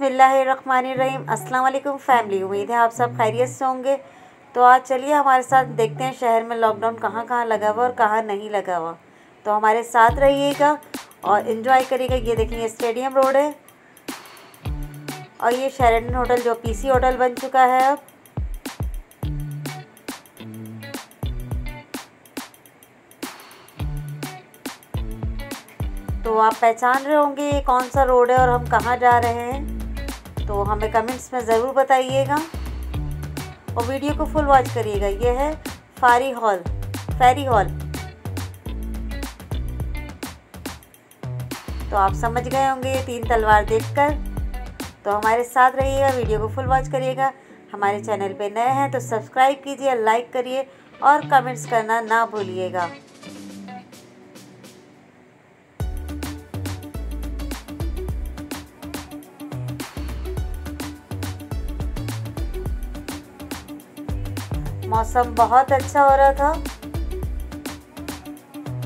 बिस्मिल्लाहिर्रहमानिर्रहीम। अस्सलाम वालेकुम फैमिली, उम्मीद है आप सब खैरियत से होंगे। तो आज चलिए हमारे साथ देखते हैं शहर में लॉकडाउन कहाँ कहाँ लगा हुआ और कहाँ नहीं लगा हुआ। तो हमारे साथ रहिएगा और इन्जॉय करिएगा। ये देखिए, ये स्टेडियम रोड है और ये शेरेटन होटल जो पीसी होटल बन चुका है अब। तो आप पहचान रहे होंगे ये कौन सा रोड है और हम कहाँ जा रहे हैं, तो हमें कमेंट्स में ज़रूर बताइएगा और वीडियो को फुल वॉच करिएगा। ये है फेरी हॉल। तो आप समझ गए होंगे ये 3 तलवार देखकर। तो हमारे साथ रहिएगा, वीडियो को फुल वॉच करिएगा। हमारे चैनल पे नए हैं तो सब्सक्राइब कीजिए, लाइक करिए और कमेंट्स करना ना भूलिएगा। मौसम बहुत अच्छा हो रहा था।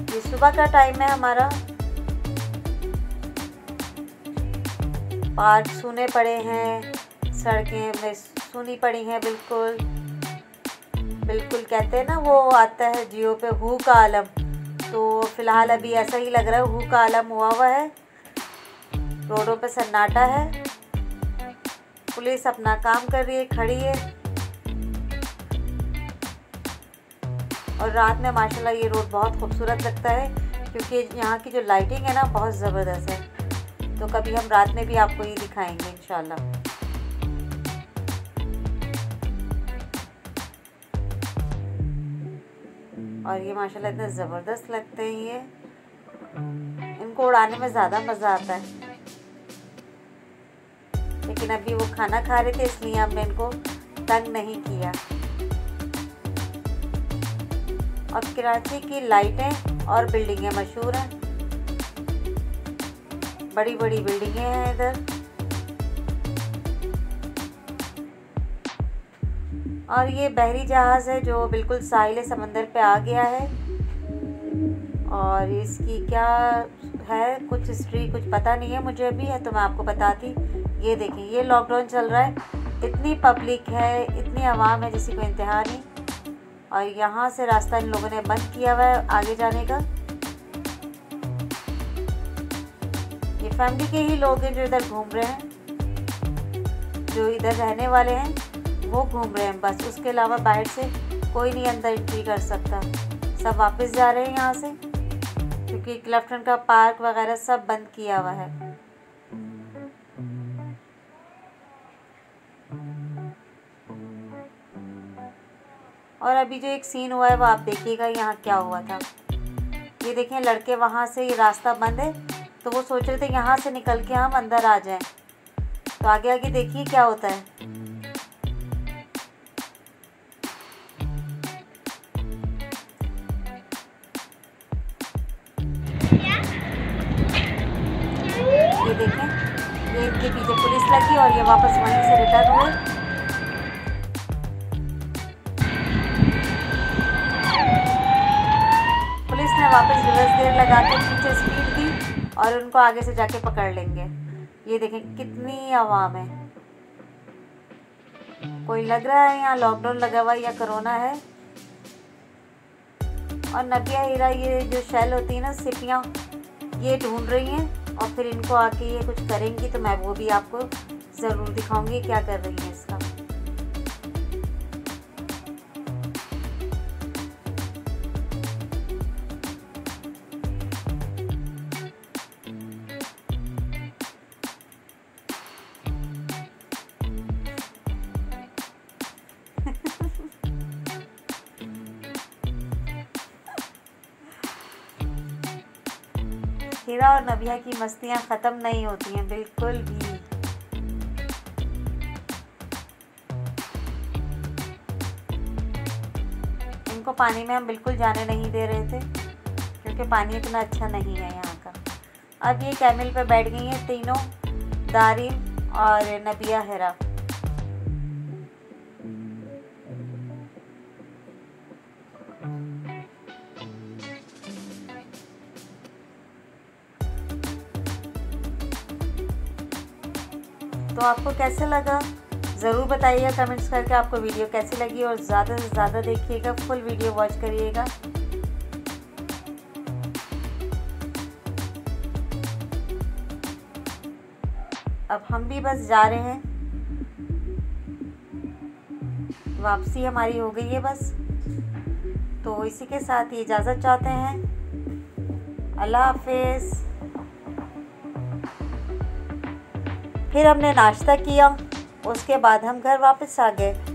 ये सुबह का टाइम है हमारा। पार्क सूने पड़े हैं, सड़कें में सूनी पड़ी हैं। बिल्कुल कहते हैं ना, वो आता है जियो पे हू का आलम। तो फिलहाल अभी ऐसा ही लग रहा है, हू का आलम हुआ है। रोडों पे सन्नाटा है। पुलिस अपना काम कर रही है, खड़ी है। और रात में माशाल्लाह ये रोड बहुत खूबसूरत लगता है क्योंकि यहाँ की जो लाइटिंग है ना, बहुत ज़बरदस्त है। तो कभी हम रात में भी आपको ये दिखाएंगे इंशाल्लाह। और ये माशाल्लाह इतने ज़बरदस्त लगते हैं ये, इनको उड़ाने में ज़्यादा मज़ा आता है। लेकिन अभी वो खाना खा रहे थे इसलिए हमने इनको तंग नहीं किया। और कराची की लाइटें और बिल्डिंगें मशहूर हैं, बड़ी बड़ी बिल्डिंगें हैं इधर। और ये बहरी जहाज़ है जो बिल्कुल साहिल समंदर पे आ गया है। और इसकी क्या है कुछ हिस्ट्री कुछ पता नहीं है मुझे अभी, है तो मैं आपको बताती। ये देखें, ये लॉकडाउन चल रहा है, इतनी पब्लिक है, इतनी आवाम है जिसकी कोई इंतहा नहीं। और यहाँ से रास्ता इन लोगों ने बंद किया हुआ है आगे जाने का। ये फैमिली के ही लोग हैं जो इधर घूम रहे हैं, जो इधर रहने वाले हैं वो घूम रहे हैं बस। उसके अलावा बाहर से कोई नहीं अंदर एंट्री कर सकता। सब वापस जा रहे हैं यहाँ से क्योंकि क्लिफ्टन का पार्क वगैरह सब बंद किया हुआ है। और अभी जो एक सीन हुआ है वो आप देखिएगा यहाँ क्या हुआ था। ये देखें, लड़के वहाँ से, ये रास्ता बंद है तो वो सोच रहे थे यहाँ से निकल के हम अंदर आ जाएं। तो आगे आगे देखिए क्या होता है। ये देखें, ये इनके पीछे पुलिस लगी और ये वापस वहीं से रिटर्न हुए। वापस रिवर्स गियर लगा के पीछे स्पीड दी और उनको आगे से जाके पकड़ लेंगे। ये देखें कितनी आवाम है। कोई लग रहा है यहाँ लॉकडाउन लगा हुआ या कोरोना है। और नबिया हीरा, ये जो शेल होती है ना, सिपियाँ, ये ढूंढ रही हैं और फिर इनको आके ये कुछ करेंगी तो मैं वो भी आपको ज़रूर दिखाऊंगी क्या कर रही हैं इसका। हीरा और नबिया की मस्तियाँ ख़त्म नहीं होती हैं बिल्कुल भी। इनको पानी में हम बिल्कुल जाने नहीं दे रहे थे क्योंकि पानी इतना अच्छा नहीं है यहाँ का। अब ये कैमल पे बैठ गई हैं तीनों, दारिम और नबिया हीरा। तो तो आपको कैसे लगा ज़रूर बताइएगा कमेंट्स करके आपको वीडियो कैसी लगी, और ज़्यादा से ज़्यादा देखिएगा, फुल वीडियो वॉच करिएगा। अब हम भी बस जा रहे हैं, वापसी हमारी हो गई है बस। तो इसी के साथ ही इजाज़त चाहते हैं। अल्लाह हाफिज़। फिर हमने नाश्ता किया, उसके बाद हम घर वापस आ गए।